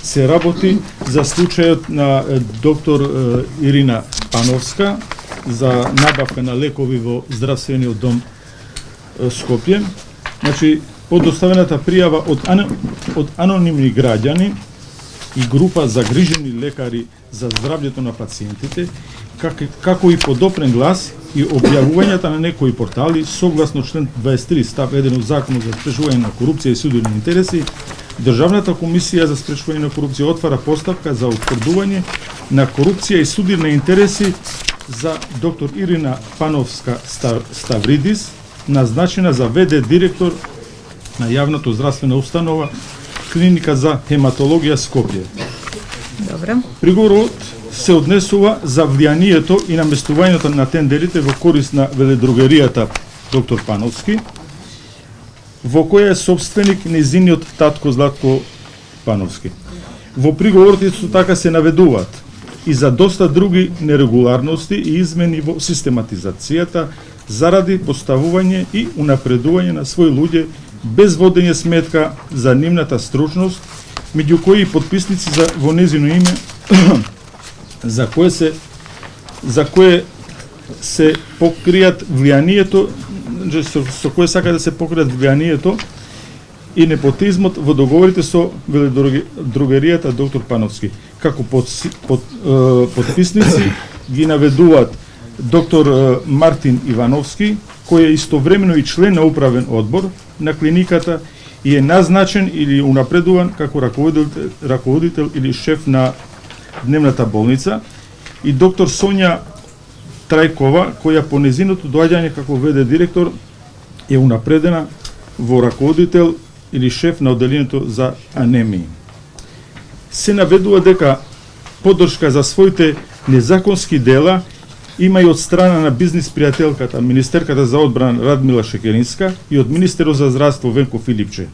се работи за случајот на доктор Ирина Пановска за набавка на лекови во здравствениот дом Скопје. Значи, подоставената пријава од анонимни граѓани и група загрижени лекари за здравјето на пациентите, како и подопрен глас и објавувањата на некои портали, согласно член 23 став 1 од Законот за спречување на корупција и судирни интереси, Државната комисија за спречување на корупција отвара постапка за утврдување на корупција и судирни интереси за доктор Ирина Пановска Ставридис, назначена за ВД директор на јавната здравствена установа Клиника за хематологија Скопје. Добро. Приговорот се однесува за влијанието и наместувањето на тендерите во корист на веледрогеријата доктор Пановски, во која е собственик нејзиниот татко Златко Пановски. Во приговорот исто така се наведуваат и за доста други нерегуларности и измени во систематизацијата заради поставување и унапредување на своји луѓе без водење сметка за нивната стручност, меѓу кои и подписници во незино име за кое се покријат влијанието, со кое сака да се покријат влијанието и непотизмот во договорите со веледрогеријата доктор Пановски. Како подписници ги наведуваат доктор Мартин Ивановски, кој е истовремено и член на управен одбор на клиниката и е назначен или унапредуван како раководител или шеф на дневната болница, и доктор Сонја Трајкова, која по незиното доаѓање како ВД директор е унапредена во раководител или шеф на одделението за анемии. Се наведува дека поддршка за своите незаконски дела има и од страна на бизнис пријателката, министерката за одбрана Радмила Шекеринска и од министерот за здравство Венко Филипче.